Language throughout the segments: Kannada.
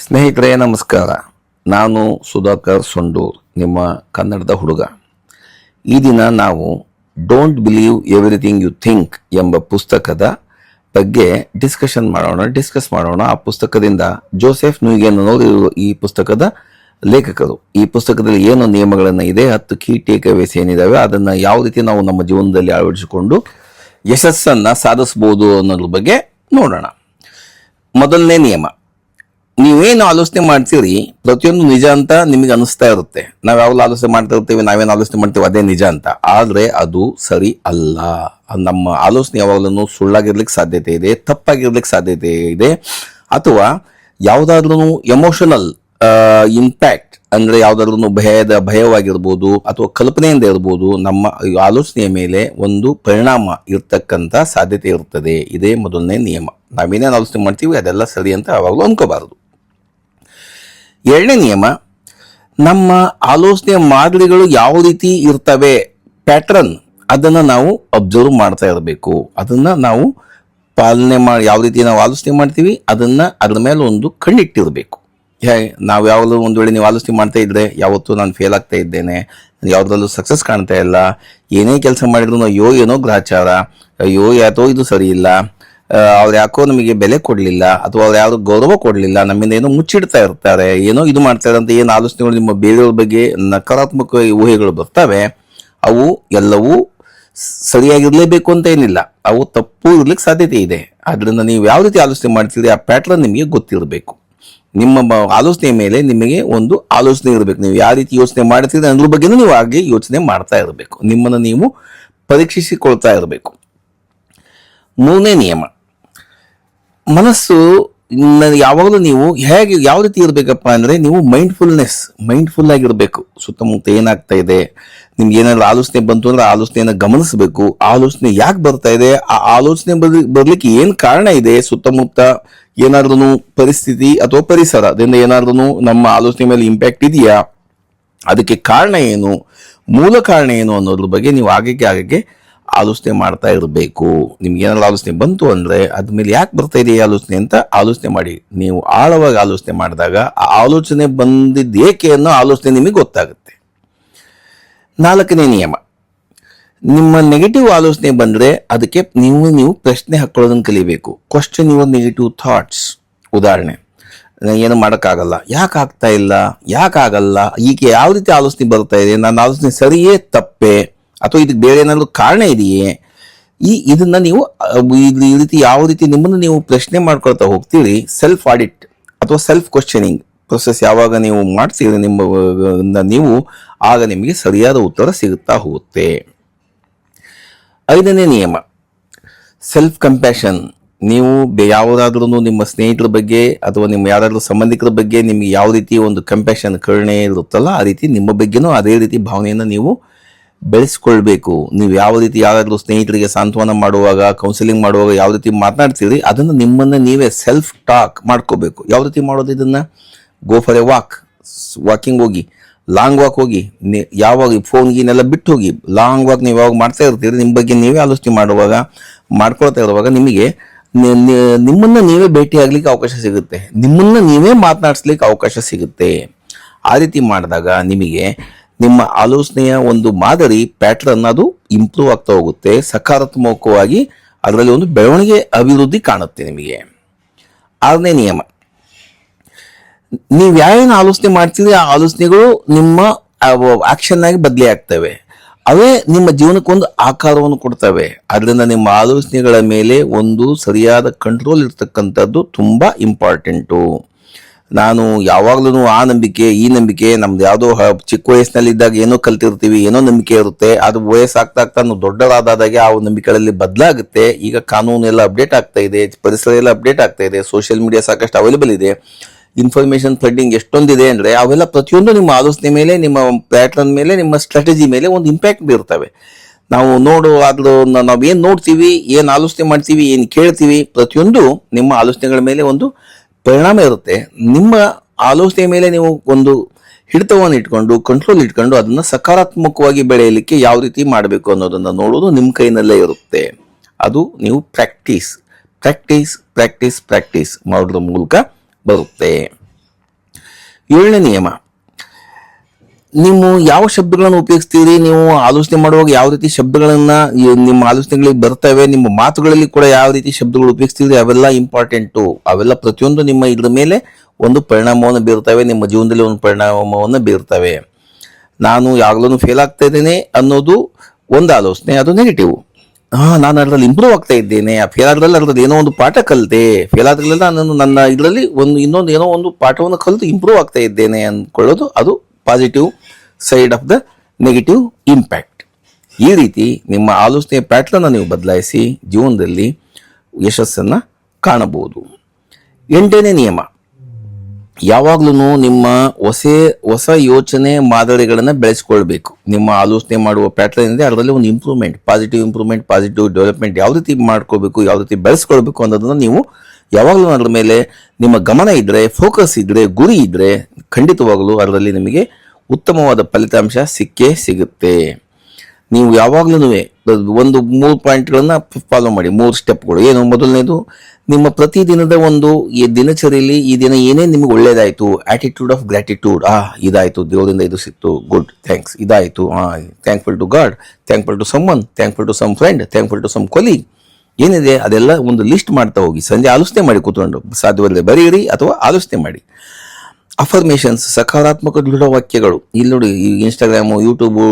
ಸ್ನೇಹಿತರೆ ನಮಸ್ಕಾರ. ನಾನು ಸುಧಾಕರ್ ಸೊಂಡೂರ್, ನಿಮ್ಮ ಕನ್ನಡದ ಹುಡುಗ. ಈ ದಿನ ನಾವು don't believe everything you think ಎಂಬ ಪುಸ್ತಕದ ಬಗ್ಗೆ ಡಿಸ್ಕಸ್ ಮಾಡೋಣ. ಆ ಪುಸ್ತಕದಿಂದ ಜೋಸೆಫ್ ನ್ಯೂಗೆನ್ ಅವರು ಈ ಪುಸ್ತಕದ ಲೇಖಕರು. ಈ ಪುಸ್ತಕದಲ್ಲಿ ಏನು ನಿಯಮಗಳನ್ನು ಇದೆ, 10 ಕೀ ಟೇಕ್ಅವೇಸ್ ಏನಿದಾವೆ, ಅದನ್ನು ಯಾವ ರೀತಿ ನಾವು ನಮ್ಮ ಜೀವನದಲ್ಲಿ ಅಳವಡಿಸಿಕೊಂಡು ಯಶಸ್ಸನ್ನು ಸಾಧಿಸಬಹುದು ಅನ್ನೋದ್ರ ಬಗ್ಗೆ ನೋಡೋಣ. ಮೊದಲನೇ ನಿಯಮ, ನೀವೇನು ಆಲೋಚನೆ ಮಾಡ್ತೀರಿ ಪ್ರತಿಯೊಂದು ನಿಜ ಅಂತ ನಿಮಗೆ ಅನಿಸ್ತಾ ಇರುತ್ತೆ. ನಾವ್ ಯಾವಾಗಲೂ ಆಲೋಚನೆ ಮಾಡ್ತಾ ಇರ್ತೀವಿ, ನಾವೇನು ಆಲೋಚನೆ ಮಾಡ್ತೀವಿ ಅದೇ ನಿಜ ಅಂತ. ಆದ್ರೆ ಅದು ಸರಿ ಅಲ್ಲ. ನಮ್ಮ ಆಲೋಚನೆ ಯಾವಾಗಲೂ ಸುಳ್ಳಾಗಿರ್ಲಿಕ್ಕೆ ಸಾಧ್ಯತೆ ಇದೆ, ತಪ್ಪಾಗಿರ್ಲಿಕ್ಕೆ ಸಾಧ್ಯತೆ ಇದೆ, ಅಥವಾ ಯಾವ್ದಾದ್ರೂ ಎಮೋಷನಲ್ ಇಂಪ್ಯಾಕ್ಟ್ ಅಂದ್ರೆ ಯಾವ್ದಾದ್ರು ಭಯವಾಗಿರ್ಬೋದು ಅಥವಾ ಕಲ್ಪನೆಯಿಂದ ಇರ್ಬೋದು, ನಮ್ಮ ಆಲೋಚನೆಯ ಮೇಲೆ ಒಂದು ಪರಿಣಾಮ ಇರ್ತಕ್ಕಂಥ ಸಾಧ್ಯತೆ ಇರ್ತದೆ. ಇದೇ ಮೊದಲನೇ ನಿಯಮ. ನಾವೇನೇನು ಆಲೋಚನೆ ಮಾಡ್ತೀವಿ ಅದೆಲ್ಲ ಸರಿ ಅಂತ ಯಾವಾಗಲೂ ಅನ್ಕೋಬಾರದು. ಎರಡನೇ ನಿಯಮ, ನಮ್ಮ ಆಲೋಚನೆಯ ಮಾದರಿಗಳು ಯಾವ ರೀತಿ ಇರ್ತವೆ, ಪ್ಯಾಟ್ರನ್, ಅದನ್ನ ನಾವು ಅಬ್ಸರ್ವ್ ಮಾಡ್ತಾ ಇರಬೇಕು. ಅದನ್ನ ನಾವು ಪಾಲನೆ ಮಾಡಿ, ಯಾವ ರೀತಿ ನಾವು ಆಲೋಚನೆ ಮಾಡ್ತೀವಿ ಅದನ್ನ ಅದ್ರ ಮೇಲೆ ಒಂದು ಕಣ್ಣಿಟ್ಟಿರಬೇಕು. ನಾವು ಯಾವಾಗಲೂ ಒಂದು ವೇಳೆ ನೀವು ಆಲೋಚನೆ ಮಾಡ್ತಾ ಇದ್ರೆ, ಯಾವತ್ತೂ ನಾನು ಫೇಲ್ ಆಗ್ತಾ ಇದ್ದೇನೆ, ಯಾವುದ್ರಲ್ಲೂ ಸಕ್ಸಸ್ ಕಾಣ್ತಾ ಇಲ್ಲ, ಏನೇ ಕೆಲಸ ಮಾಡಿದ್ರು ಅಯ್ಯೋ ಏನೋ ಗ್ರಹಚಾರ, ಅಯ್ಯೋ ಯಾತೋ ಇದು ಸರಿ ಇಲ್ಲ, ಅವ್ರು ಯಾಕೋ ನಮಗೆ ಬೆಲೆ ಕೊಡಲಿಲ್ಲ, ಅಥವಾ ಅವ್ರು ಯಾವ್ದು ಗೌರವ ಕೊಡಲಿಲ್ಲ, ನಮ್ಮಿಂದ ಏನೋ ಮುಚ್ಚಿಡ್ತಾ ಇರ್ತಾರೆ, ಏನೋ ಇದು ಮಾಡ್ತಾರೆ ಅಂತ ಏನು ಆಲೋಚನೆಗಳು ನಿಮ್ಮ ಬೇರೆಯವ್ರ ಬಗ್ಗೆ ನಕಾರಾತ್ಮಕ ಊಹೆಗಳು ಬರ್ತವೆ, ಅವು ಎಲ್ಲವೂ ಸರಿಯಾಗಿರ್ಲೇಬೇಕು ಅಂತ ಏನಿಲ್ಲ, ಅವು ತಪ್ಪು ಇರ್ಲಿಕ್ಕೆ ಸಾಧ್ಯತೆ ಇದೆ. ಆದ್ರಿಂದ ನೀವು ಯಾವ ರೀತಿ ಆಲೋಚನೆ ಮಾಡ್ತೀರಿ ಆ ಪ್ಯಾಟ್ರನ್ ನಿಮಗೆ ಗೊತ್ತಿರಬೇಕು. ನಿಮ್ಮ ಆಲೋಚನೆ ಮೇಲೆ ನಿಮಗೆ ಒಂದು ಆಲೋಚನೆ ಇರಬೇಕು. ನೀವು ಯಾವ ರೀತಿ ಯೋಚನೆ ಮಾಡ್ತೀರಿ ಅದ್ರ ಬಗ್ಗೆನೂ ನೀವು ಹಾಗೆ ಯೋಚನೆ ಮಾಡ್ತಾ ಇರಬೇಕು. ನಿಮ್ಮನ್ನು ನೀವು ಪರೀಕ್ಷಿಸಿಕೊಳ್ತಾ ಇರಬೇಕು. ಮೂರನೇ ನಿಯಮ, ಮನಸ್ಸು ಯಾವಾಗಲೂ ನೀವು ಯಾವ ರೀತಿ ಇರಬೇಕಪ್ಪ ಅಂದ್ರೆ, ನೀವು ಮೈಂಡ್ಫುಲ್ ಆಗಿರ್ಬೇಕು. ಸುತ್ತಮುತ್ತ ಏನಾಗ್ತಾ ಇದೆ, ನಿಮ್ಗೆ ಏನಾದ್ರು ಆಲೋಚನೆ ಬಂತು ಅಂದ್ರೆ ಆಲೋಚನೆಯನ್ನು ಗಮನಿಸಬೇಕು. ಆಲೋಚನೆ ಯಾಕೆ ಬರ್ತಾ ಇದೆ, ಆ ಆಲೋಚನೆ ಬರ್ಲಿಕ್ಕೆ ಏನ್ ಕಾರಣ ಇದೆ, ಸುತ್ತಮುತ್ತ ಏನಾದ್ರೂ ಪರಿಸ್ಥಿತಿ ಅಥವಾ ಪರಿಸರ ಅದರಿಂದ ಏನಾದ್ರೂ ನಮ್ಮ ಆಲೋಚನೆ ಮೇಲೆ ಇಂಪ್ಯಾಕ್ಟ್ ಇದೆಯಾ, ಅದಕ್ಕೆ ಕಾರಣ ಏನು, ಮೂಲ ಕಾರಣ ಏನು ಅನ್ನೋದ್ರ ಬಗ್ಗೆ ನೀವು ಆಗಾಗ್ಗೆ ಆಲೋಚನೆ ಮಾಡ್ತಾ ಇರಬೇಕು. ನಿಮ್ಗೆ ಏನಾದ್ರು ಆಲೋಚನೆ ಬಂತು ಅಂದ್ರೆ ಅದ್ಮೇಲೆ ಯಾಕೆ ಬರ್ತಾ ಇದೆ ಈ ಆಲೋಚನೆ ಅಂತ ಆಲೋಚನೆ ಮಾಡಿ. ನೀವು ಆಳವಾಗಿ ಆಲೋಚನೆ ಮಾಡಿದಾಗ ಆ ಆಲೋಚನೆ ಬಂದಿದ್ದು ಏಕೆ ಅನ್ನೋ ಆಲೋಚನೆ ನಿಮಗೆ ಗೊತ್ತಾಗುತ್ತೆ. ನಾಲ್ಕನೇ ನಿಯಮ, ನಿಮ್ಮ ನೆಗೆಟಿವ್ ಆಲೋಚನೆ ಬಂದ್ರೆ ಅದಕ್ಕೆ ನೀವು ಪ್ರಶ್ನೆ ಹಾಕೊಳ್ಳೋದನ್ನ ಕಲಿಬೇಕು. Question your negative thoughts. ಉದಾಹರಣೆ, ಏನು ಮಾಡೋಕ್ಕಾಗಲ್ಲ, ಯಾಕೆ ಆಗ್ತಾ ಇಲ್ಲ, ಯಾಕಾಗಲ್ಲ, ಈಗ ಯಾವ ರೀತಿ ಆಲೋಚನೆ ಬರ್ತಾ ಇದೆ, ನನ್ನ ಆಲೋಚನೆ ಸರಿಯೇ ತಪ್ಪೇ, ಅಥವಾ ಇದಕ್ಕೆ ಬೇರೆ ಏನಾದ್ರು ಕಾರಣ ಇದೆಯೇ, ಇದನ್ನ ನೀವು ಈ ರೀತಿ ಯಾವ ರೀತಿ ನಿಮ್ಮನ್ನು ನೀವು ಪ್ರಶ್ನೆ ಮಾಡ್ಕೊಳ್ತಾ ಹೋಗ್ತೀರಿ, ಸೆಲ್ಫ್ ಆಡಿಟ್ ಅಥವಾ ಸೆಲ್ಫ್ ಕ್ವಶನಿಂಗ್ ಪ್ರೊಸೆಸ್ ಯಾವಾಗ ನೀವು ಮಾಡ್ತೀರಿ ನೀವು, ಆಗ ನಿಮಗೆ ಸರಿಯಾದ ಉತ್ತರ ಸಿಗುತ್ತಾ ಹೋಗುತ್ತೆ. ಐದನೇ ನಿಯಮ, ಸೆಲ್ಫ್ ಕಂಪ್ಯಾಷನ್. ನೀವು ಯಾವುದಾದ್ರೂ ನಿಮ್ಮ ಸ್ನೇಹಿತರ ಬಗ್ಗೆ ಅಥವಾ ನಿಮ್ಮ ಯಾರಾದ್ರೂ ಸಂಬಂಧಿಕರ ಬಗ್ಗೆ ನಿಮ್ಗೆ ಯಾವ ರೀತಿ ಒಂದು ಕಂಪ್ಯಾಷನ್, ಕರುಣೆ ಇರುತ್ತಲ್ಲ, ಆ ರೀತಿ ನಿಮ್ಮ ಬಗ್ಗೆನೂ ಅದೇ ರೀತಿ ಭಾವನೆಯನ್ನು ನೀವು ಬೆಳೆಸ್ಕೊಳ್ಬೇಕು. ನೀವು ಯಾವ ರೀತಿ ಯಾರಾದ್ರೂ ಸ್ನೇಹಿತರಿಗೆ ಸಾಂತ್ವನ ಮಾಡುವಾಗ, ಕೌನ್ಸಿಲಿಂಗ್ ಮಾಡುವಾಗ ಯಾವ ರೀತಿ ಮಾತನಾಡ್ತೀರಿ ಅದನ್ನು ನಿಮ್ಮನ್ನ ನೀವೇ ಸೆಲ್ಫ್ ಟಾಕ್ ಮಾಡ್ಕೋಬೇಕು. ಯಾವ ರೀತಿ ಮಾಡೋದು ಇದನ್ನ, ಗೋ ಫಾರ್ ಎ ವಾಕಿಂಗ್ ಹೋಗಿ, ಲಾಂಗ್ ವಾಕ್ ಹೋಗಿ, ಯಾವಾಗ ಫೋನ್ ಗೀನೆಲ್ಲ ಬಿಟ್ಟು ಹೋಗಿ ಲಾಂಗ್ ವಾಕ್ ನೀವು ಯಾವಾಗ ಮಾಡ್ತಾ ಇರ್ತೀರಿ, ನಿಮ್ಮ ಬಗ್ಗೆ ನೀವೇ ಆಲೋಚನೆ ಮಾಡ್ಕೊಳ್ತಾ ಇರುವಾಗ ನಿಮಗೆ ನಿಮ್ಮನ್ನ ನೀವೇ ಭೇಟಿ ಆಗ್ಲಿಕ್ಕೆ ಅವಕಾಶ ಸಿಗುತ್ತೆ, ನಿಮ್ಮನ್ನ ನೀವೇ ಮಾತನಾಡಿಸ್ಲಿಕ್ಕೆ ಅವಕಾಶ ಸಿಗುತ್ತೆ. ಆ ರೀತಿ ಮಾಡಿದಾಗ ನಿಮಗೆ ನಿಮ್ಮ ಆಲೋಚನೆಯ ಒಂದು ಮಾದರಿ ಪ್ಯಾಟ್ರನ್ ಅದು ಇಂಪ್ರೂವ್ ಆಗ್ತಾ ಹೋಗುತ್ತೆ. ಸಕಾರಾತ್ಮಕವಾಗಿ ಅದರಲ್ಲಿ ಒಂದು ಬೆಳವಣಿಗೆ, ಅಭಿವೃದ್ಧಿ ಕಾಣುತ್ತೆ ನಿಮಗೆ. ಆರನೇ ನಿಯಮ, ನೀವು ಯಾವೇನು ಆಲೋಚನೆ ಮಾಡ್ತೀರಿ ಆ ಆಲೋಚನೆಗಳು ನಿಮ್ಮ ಆಕ್ಷನ್ ಆಗಿ ಬದಲಿ ಆಗ್ತವೆ. ಅವೇ ನಿಮ್ಮ ಜೀವನಕ್ಕೊಂದು ಆಕಾರವನ್ನು ಕೊಡ್ತವೆ. ಅದರಿಂದ ನಿಮ್ಮ ಆಲೋಚನೆಗಳ ಮೇಲೆ ಒಂದು ಸರಿಯಾದ ಕಂಟ್ರೋಲ್ ಇರ್ತಕ್ಕಂಥದ್ದು ತುಂಬಾ ಇಂಪಾರ್ಟೆಂಟು. ನಾನು ಯಾವಾಗ್ಲೂ ಆ ನಂಬಿಕೆ ಈ ನಂಬಿಕೆ, ನಮ್ದು ಯಾವುದೋ ಚಿಕ್ಕ ವಯಸ್ಸಿನಲ್ಲಿ ಇದ್ದಾಗ ಏನೋ ಕಲ್ತಿರ್ತೀವಿ, ಏನೋ ನಂಬಿಕೆ ಇರುತ್ತೆ, ಅದು ವಯಸ್ಸಾಗ್ತಾ ನಾವು ದೊಡ್ಡದಾದಾಗೆ ಆ ನಂಬಿಕೆಗಳಲ್ಲಿ ಬದಲಾಗುತ್ತೆ. ಈಗ ಕಾನೂನು ಎಲ್ಲ ಅಪ್ಡೇಟ್ ಆಗ್ತಾ ಇದೆ, ಪರಿಸರ ಎಲ್ಲ ಅಪ್ಡೇಟ್ ಆಗ್ತಾ ಇದೆ, ಸೋಷಿಯಲ್ ಮೀಡಿಯಾ ಸಾಕಷ್ಟು ಅವೈಲೇಬಲ್ ಇದೆ, ಇನ್ಫಾರ್ಮೇಶನ್ ಸ್ಪ್ರೆಡಿಂಗ್ ಎಷ್ಟೊಂದಿದೆ ಅಂದ್ರೆ ಅವೆಲ್ಲ ಪ್ರತಿಯೊಂದು ನಿಮ್ಮ ಆಲೋಚನೆ ಮೇಲೆ, ನಿಮ್ಮ ಪ್ಯಾಟ್ರನ್ ಮೇಲೆ, ನಿಮ್ಮ ಸ್ಟ್ರಾಟಜಿ ಮೇಲೆ ಒಂದು ಇಂಪ್ಯಾಕ್ಟ್ ಬೀರ್ತವೆ. ನಾವು ನಾವೇನ್ ನೋಡ್ತೀವಿ, ಏನ್ ಆಲೋಚನೆ ಮಾಡ್ತೀವಿ, ಏನ್ ಕೇಳ್ತೀವಿ, ಪ್ರತಿಯೊಂದು ನಿಮ್ಮ ಆಲೋಚನೆಗಳ ಮೇಲೆ ಒಂದು ಪರಿಣಾಮ ಇರುತ್ತೆ. ನಿಮ್ಮ ಆಲೋಚನೆ ಮೇಲೆ ನೀವು ಒಂದು ಹಿಡಿತವನ್ನು ಇಟ್ಕೊಂಡು, ಕಂಟ್ರೋಲ್ ಇಟ್ಕೊಂಡು ಅದನ್ನ ಸಕಾರಾತ್ಮಕವಾಗಿ ಬೆಳೆಯಲಿಕ್ಕೆ ಯಾವ ರೀತಿ ಮಾಡಬೇಕು ಅನ್ನೋದನ್ನ ನೋಡೋದು ನಿಮ್ಮ ಕೈನಲ್ಲೇ ಇರುತ್ತೆ. ಅದು ನೀವು ಪ್ರಾಕ್ಟೀಸ್ ಮಾಡೋದ್ರ ಮೂಲಕ ಬರುತ್ತೆ. ಏಳನೇ ನಿಯಮ, ನೀವು ಯಾವ ಶಬ್ದಗಳನ್ನು ಉಪಯೋಗಿಸ್ತೀರಿ, ನೀವು ಆಲೋಚನೆ ಮಾಡುವಾಗ ಯಾವ ರೀತಿ ಶಬ್ದಗಳನ್ನ ನಿಮ್ಮ ಆಲೋಚನೆಗಳಿಗೆ ಬರ್ತವೆ, ನಿಮ್ಮ ಮಾತುಗಳಲ್ಲಿ ಕೂಡ ಯಾವ ರೀತಿ ಶಬ್ದಗಳು ಉಪಯೋಗಿಸ್ತೀರಿ, ಅವೆಲ್ಲ ಇಂಪಾರ್ಟೆಂಟು. ಅವೆಲ್ಲ ಪ್ರತಿಯೊಂದು ನಿಮ್ಮ ಇದ್ರ ಮೇಲೆ ಒಂದು ಪರಿಣಾಮವನ್ನು ಬೀರ್ತವೆ, ನಿಮ್ಮ ಜೀವನದಲ್ಲಿ ಒಂದು ಪರಿಣಾಮವನ್ನು ಬೀರ್ತವೆ. ನಾನು ಯಾವಾಗಲೂ ಫೇಲ್ ಆಗ್ತಾ ಇದ್ದೇನೆ ಅನ್ನೋದು ಒಂದು ಆಲೋಚನೆ, ಅದು ನೆಗೆಟಿವ್. ನಾನು ಅದರಲ್ಲಿ ಇಂಪ್ರೂವ್ ಆಗ್ತಾ ಇದ್ದೇನೆ, ಆ ಫೇಲ್ ಆದ್ರಲ್ಲಿ ಅದ್ರಲ್ಲಿ ಏನೋ ಒಂದು ಪಾಠ ಕಲಿತೆ, ಫೇಲ್ ಆದ್ರಲ್ಲ ನಾನು ನನ್ನ ಇದರಲ್ಲಿ ಇನ್ನೊಂದು ಏನೋ ಒಂದು ಪಾಠವನ್ನು ಕಲಿತು ಇಂಪ್ರೂವ್ ಆಗ್ತಾ ಇದ್ದೇನೆ ಅಂದ್ಕೊಳ್ಳೋದು ಅದು positive side of the negative impact. ಈ ರೀತಿ ನಿಮ್ಮ ಆಲೋಚನೆಯ ಪ್ಯಾಟ್ರನ್ನ ನೀವು ಬದಲಾಯಿಸಿ ಜೀವನದಲ್ಲಿ ಯಶಸ್ಸನ್ನು ಕಾಣಬಹುದು. 8ನೇ ನಿಯಮ, ಯಾವಾಗ್ಲೂ ನಿಮ್ಮ ಹೊಸ ಯೋಚನೆ ಮಾದರಿಗಳನ್ನು ಬೆಳೆಸ್ಕೊಳ್ಬೇಕು. ನಿಮ್ಮ ಆಲೋಚನೆ ಮಾಡುವ ಪ್ಯಾಟ್ರನ್ ಇದೆ, ಅದರಲ್ಲಿ ಒಂದು ಇಂಪ್ರೂವ್ಮೆಂಟ್, ಪಾಸಿಟಿವ್ ಡೆವಲಪ್ಮೆಂಟ್ ಯಾವ ರೀತಿ ಮಾಡ್ಕೋಬೇಕು, ಯಾವ ರೀತಿ ಬೆಳೆಸ್ಕೊಳ್ಬೇಕು ಅನ್ನೋದನ್ನು ನೀವು ಯಾವಾಗಲೂ ಅದರ ಮೇಲೆ ನಿಮ್ಮ ಗಮನ ಇದ್ದರೆ, ಫೋಕಸ್ ಇದ್ದರೆ, ಗುರಿ ಇದ್ದರೆ ಖಂಡಿತವಾಗಲೂ ಅದರಲ್ಲಿ ನಿಮಗೆ ಉತ್ತಮವಾದ ಫಲಿತಾಂಶ ಸಿಗುತ್ತೆ. ನೀವು ಯಾವಾಗಲೂ ಒಂದು 3 ಪಾಯಿಂಟ್ಗಳನ್ನ ಫಾಲೋ ಮಾಡಿ, 3 ಸ್ಟೆಪ್ಗಳು. ಏನು, ಮೊದಲನೇದು, ನಿಮ್ಮ ಪ್ರತಿದಿನದ ಒಂದು ಈ ದಿನಚರಿಯಲ್ಲಿ ಈ ದಿನ ಏನೇ ನಿಮಗೆ ಒಳ್ಳೇದಾಯಿತು, ಆಟಿಟ್ಯೂಡ್ ಆಫ್ ಗ್ರಾಟಿಟ್ಯೂಡ್. ಇದಾಯಿತು, ದೇವರಿಂದ ಇದು ಸಿಕ್ತು, ಗುಡ್, ಥ್ಯಾಂಕ್ಸ್. ಇದಾಯಿತು, thankful to God, thankful to someone, thankful to some friend, thankful to some colleague. ಏನಿದೆ ಅದೆಲ್ಲ ಒಂದು ಲಿಸ್ಟ್ ಮಾಡ್ತಾ ಹೋಗಿ. ಸಂಜೆ ಆಲೋಚನೆ ಮಾಡಿ ಕೂತ್ಕೊಂಡು, ಸಾಧ್ಯವಾದರೆ ಬರೆಯಿರಿ ಅಥವಾ ಆಲೋಚನೆ ಮಾಡಿ. ಅಫರ್ಮೇಷನ್ಸ್, ಸಕಾರಾತ್ಮಕ ದೃಢವಾಕ್ಯಗಳು. ಇಲ್ಲಿ ನೋಡಿ, ಈ ಇನ್ಸ್ಟಾಗ್ರಾಮು, ಯೂಟ್ಯೂಬು,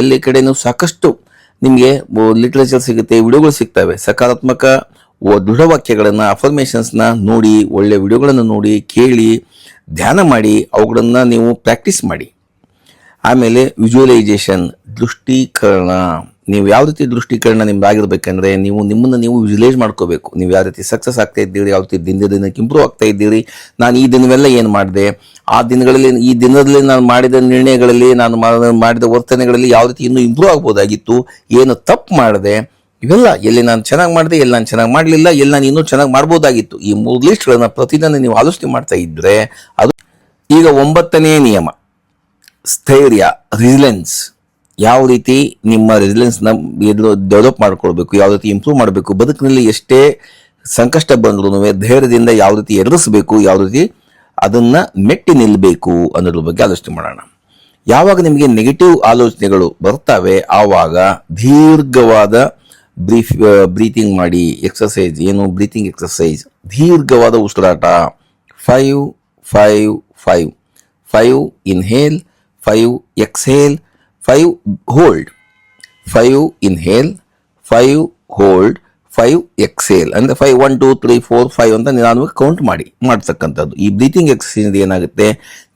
ಎಲ್ಲ ಕಡೆನೂ ಸಾಕಷ್ಟು ನಿಮಗೆ ಲಿಟ್ರೇಚರ್ ಸಿಗುತ್ತೆ, ವಿಡಿಯೋಗಳು ಸಿಗ್ತವೆ. ಸಕಾರಾತ್ಮಕ ದೃಢವಾಕ್ಯಗಳನ್ನು, ಅಫರ್ಮೇಷನ್ಸ್ನ ನೋಡಿ, ಒಳ್ಳೆ ವಿಡಿಯೋಗಳನ್ನು ನೋಡಿ, ಕೇಳಿ, ಧ್ಯಾನ ಮಾಡಿ, ಅವುಗಳನ್ನು ನೀವು ಪ್ರಾಕ್ಟೀಸ್ ಮಾಡಿ. ಆಮೇಲೆ ವಿಜುವಲೈಸೇಷನ್, ದೃಷ್ಟೀಕರಣ. ನೀವು ಯಾವ ರೀತಿ ದೃಷ್ಟೀಕರಣ ನಿಮ್ದು ಆಗಿರ್ಬೇಕಂದ್ರೆ, ನೀವು ನಿಮ್ಮನ್ನು ನೀವು ವಿಜುವಲೈಸ್ ಮಾಡ್ಕೋಬೇಕು. ನೀವು ಯಾವ ರೀತಿ ಸಕ್ಸಸ್ ಆಗ್ತಾ ಇದ್ದೀರಿ, ಯಾವ ರೀತಿ ದಿನಕ್ಕೆ ಇಂಪ್ರೂವ್ ಆಗ್ತಾ ಇದ್ದೀರಿ. ನಾನು ಈ ದಿನವೆಲ್ಲ ಏನು ಮಾಡಿದೆ, ಆ ದಿನಗಳಲ್ಲಿ ಈ ದಿನದಲ್ಲಿ ನಾನು ಮಾಡಿದ ನಿರ್ಣಯಗಳಲ್ಲಿ, ನಾನು ಮಾಡಿದ ವರ್ತನೆಗಳಲ್ಲಿ ಯಾವ ರೀತಿ ಇನ್ನೂ ಇಂಪ್ರೂವ್ ಆಗ್ಬೋದಾಗಿತ್ತು, ಏನು ತಪ್ಪು ಮಾಡಿದೆ, ಇವೆಲ್ಲ ಎಲ್ಲಿ ನಾನು ಚೆನ್ನಾಗಿ ಮಾಡಿದೆ, ಎಲ್ಲಿ ನಾನು ಚೆನ್ನಾಗಿ ಮಾಡಲಿಲ್ಲ, ಎಲ್ಲಿ ನಾನು ಇನ್ನೂ ಚೆನ್ನಾಗಿ ಮಾಡ್ಬೋದಾಗಿತ್ತು. ಈ 3 ಲಿಸ್ಟ್ಗಳನ್ನು ಪ್ರತಿದಿನ ನೀವು ಆಲೋಚನೆ ಮಾಡ್ತಾ ಇದ್ದರೆ ಅದು. ಈಗ 9ನೇ ನಿಯಮ, ಸ್ಥೈರ್ಯ, ರೆಸಿಲೆನ್ಸ್. ಯಾವ ರೀತಿ ನಿಮ್ಮ ರೆಸಿಲೆನ್ಸ್ನ ಡೆವಲಪ್ ಮಾಡ್ಕೊಳ್ಬೇಕು, ಯಾವ ರೀತಿ ಇಂಪ್ರೂವ್ ಮಾಡಬೇಕು, ಬದುಕಿನಲ್ಲಿ ಎಷ್ಟೇ ಸಂಕಷ್ಟ ಬಂದ್ರೂ ಧೈರ್ಯದಿಂದ ಯಾವ ರೀತಿ ಎದುರಿಸಬೇಕು, ಯಾವ ರೀತಿ ಅದನ್ನು ಮೆಟ್ಟಿ ನಿಲ್ಲಬೇಕು ಅನ್ನೋದ್ರ ಬಗ್ಗೆ ಆಲೋಚನೆ ಮಾಡೋಣ. ಯಾವಾಗ ನಿಮಗೆ ನೆಗೆಟಿವ್ ಆಲೋಚನೆಗಳು ಬರ್ತವೆ, ಆವಾಗ ದೀರ್ಘವಾದ ಬ್ರೀತಿಂಗ್ ಮಾಡಿ. ಎಕ್ಸಸೈಸ್ ಏನು, ಬ್ರೀತಿಂಗ್ ಎಕ್ಸಸೈಸ್, ದೀರ್ಘವಾದ ಉಸಿರಾಟ. 5 inhale, 5 exhale, 5 hold. 5 inhale, 5 hold, 5 exhale. ಅಂದರೆ 5 1 2 3 4 5 ಅಂತ ನಿಧಾನವಾಗಿ ಕೌಂಟ್ ಮಾಡ್ತಕ್ಕಂಥದ್ದು. ಈ ಬ್ರೀತಿಂಗ್ ಎಕ್ಸಸೈಸ್ ಏನಾಗುತ್ತೆ,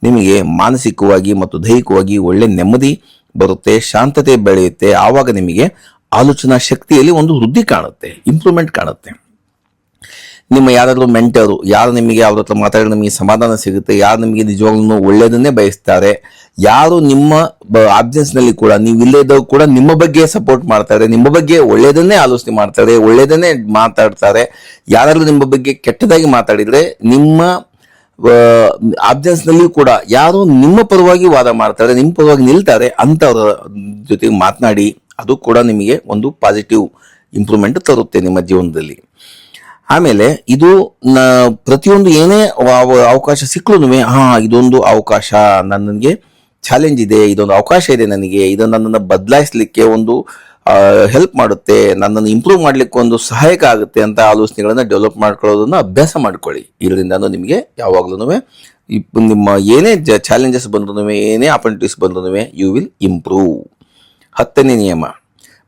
ನಿಮಗೆ ಮಾನಸಿಕವಾಗಿ ಮತ್ತು ದೈಹಿಕವಾಗಿ ಒಳ್ಳೆ ನೆಮ್ಮದಿ ಬರುತ್ತೆ, ಶಾಂತತೆ ಬೆಳೆಯುತ್ತೆ. ಆವಾಗ ನಿಮಗೆ ಆಲೋಚನಾ ಶಕ್ತಿಯಲ್ಲಿ ಒಂದು ವೃದ್ಧಿ ಕಾಣುತ್ತೆ, ಇಂಪ್ರೂವ್ಮೆಂಟ್ ಕಾಣುತ್ತೆ. ನಿಮ್ಮ ಯಾರಾದರೂ ಮೆಂಟರು, ಯಾರು ನಿಮಗೆ ಅವ್ರ ಹತ್ರ ಮಾತಾಡಿ ನಿಮಗೆ ಸಮಾಧಾನ ಸಿಗುತ್ತೆ, ಯಾರು ನಿಮಗೆ ನಿಜವಾಗ್ಲೂ ಒಳ್ಳೆಯದನ್ನೇ ಬಯಸ್ತಾರೆ, ಯಾರು ನಿಮ್ಮ ಆಬ್ಸೆನ್ಸ್ನಲ್ಲಿ ಕೂಡ, ನೀವು ಇಲ್ಲದಾಗ ಕೂಡ ನಿಮ್ಮ ಬಗ್ಗೆ ಸಪೋರ್ಟ್ ಮಾಡ್ತಾರೆ, ನಿಮ್ಮ ಬಗ್ಗೆ ಒಳ್ಳೆಯದನ್ನೇ ಆಲೋಚನೆ ಮಾಡ್ತಾರೆ, ಒಳ್ಳೆಯದನ್ನೇ ಮಾತಾಡ್ತಾರೆ. ಯಾರಾದ್ರೂ ನಿಮ್ಮ ಬಗ್ಗೆ ಕೆಟ್ಟದಾಗಿ ಮಾತಾಡಿದರೆ, ನಿಮ್ಮ ಆಬ್ಸೆನ್ಸ್ನಲ್ಲಿ ಕೂಡ ಯಾರು ನಿಮ್ಮ ಪರವಾಗಿ ವಾದ ಮಾಡ್ತಾರೆ, ನಿಮ್ಮ ಪರವಾಗಿ ನಿಲ್ತಾರೆ, ಅಂಥವ್ರ ಜೊತೆಗೆ ಮಾತನಾಡಿ. ಅದು ಕೂಡ ನಿಮಗೆ ಒಂದು ಪಾಸಿಟಿವ್ ಇಂಪ್ರೂವ್ಮೆಂಟ್ ತರುತ್ತೆ ನಿಮ್ಮ ಜೀವನದಲ್ಲಿ. ಆಮೇಲೆ ಇದು ಪ್ರತಿಯೊಂದು ಏನೇ ಅವಕಾಶ ಸಿಕ್ಕಲೂ, ಇದೊಂದು ಅವಕಾಶ, ನನಗೆ ಚಾಲೆಂಜ್ ಇದೆ, ಇದೊಂದು ಅವಕಾಶ ಇದೆ ನನಗೆ, ಇದನ್ನು ನನ್ನನ್ನು ಬದಲಾಯಿಸಲಿಕ್ಕೆ ಒಂದು ಹೆಲ್ಪ್ ಮಾಡುತ್ತೆ, ನನ್ನನ್ನು ಇಂಪ್ರೂವ್ ಮಾಡಲಿಕ್ಕೆ ಒಂದು ಸಹಾಯಕ ಆಗುತ್ತೆ ಅಂತ ಆಲೋಚನೆಗಳನ್ನು ಡೆವಲಪ್ ಮಾಡ್ಕೊಳ್ಳೋದನ್ನು ಅಭ್ಯಾಸ ಮಾಡ್ಕೊಳ್ಳಿ. ಇದರಿಂದ ನಿಮಗೆ ಯಾವಾಗಲೂ ನಿಮ್ಮ ಏನೇ ಚಾಲೆಂಜಸ್ ಬಂದ್ರೂ, ಏನೇ ಆಪರ್ಚುನಿಟೀಸ್ ಬಂದ್ರೂ ಯು ವಿಲ್ ಇಂಪ್ರೂವ್. 10ನೇ ನಿಯಮ,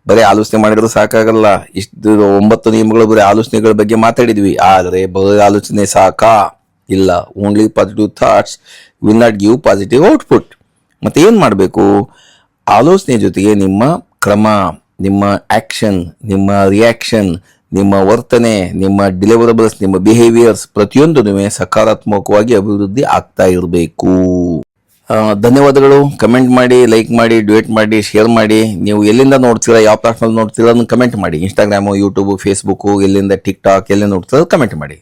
ಬರೀ ಆಲೋಚನೆ ಮಾಡಿದ್ರೆ ಸಾಕಾಗಲ್ಲ. ಇಷ್ಟು 9 ನಿಯಮಗಳು ಬರೀ ಆಲೋಚನೆಗಳ ಬಗ್ಗೆ ಮಾತಾಡಿದ್ವಿ, ಆದರೆ ಬರೀ ಆಲೋಚನೆ ಸಾಕಾ? ಇಲ್ಲ. Only positive thoughts will not give positive output. ಮತ್ತೆ ಏನು ಮಾಡಬೇಕು? ಆಲೋಚನೆ ಜೊತೆಗೆ ನಿಮ್ಮ ಕ್ರಮ, ನಿಮ್ಮ ಆಕ್ಷನ್, ನಿಮ್ಮ ರಿಯಾಕ್ಷನ್, ನಿಮ್ಮ ವರ್ತನೆ, ನಿಮ್ಮ ಡಿಲಿವರಬಲ್ಸ್, ನಿಮ್ಮ ಬಿಹೇವಿಯರ್ಸ್ ಪ್ರತಿಯೊಂದೂ ಸಕಾರಾತ್ಮಕವಾಗಿ ಅಭಿವೃದ್ಧಿ ಆಗ್ತಾ ಇರಬೇಕು. ಧನ್ಯವಾದಗಳು. ಕಮೆಂಟ್ ಮಾಡಿ, ಲೈಕ್ ಮಾಡಿ, ಡ್ಯೂಯೇಟ್ ಮಾಡಿ, ಶೇರ್ ಮಾಡಿ. ನೀವು ಎಲ್ಲಿಂದ ನೋಡ್ತೀರಾ, ಯಾವ ಪ್ಲಾಟ್ಫಾರ್ಮ್ ನೋಡ್ತೀರಾ ಅದನ್ನು ಕಮೆಂಟ್ ಮಾಡಿ. ಇನ್ಸ್ಟಾಗ್ರಾಮು, ಯೂಟ್ಯೂಬು, ಫೇಸ್ಬುಕ್ಕು, ಎಲ್ಲಿಂದ ಟಿಕ್ಟಾಕ್, ಎಲ್ಲಿ ನೋಡ್ತೀರಾ ಕಮೆಂಟ್ ಮಾಡಿ.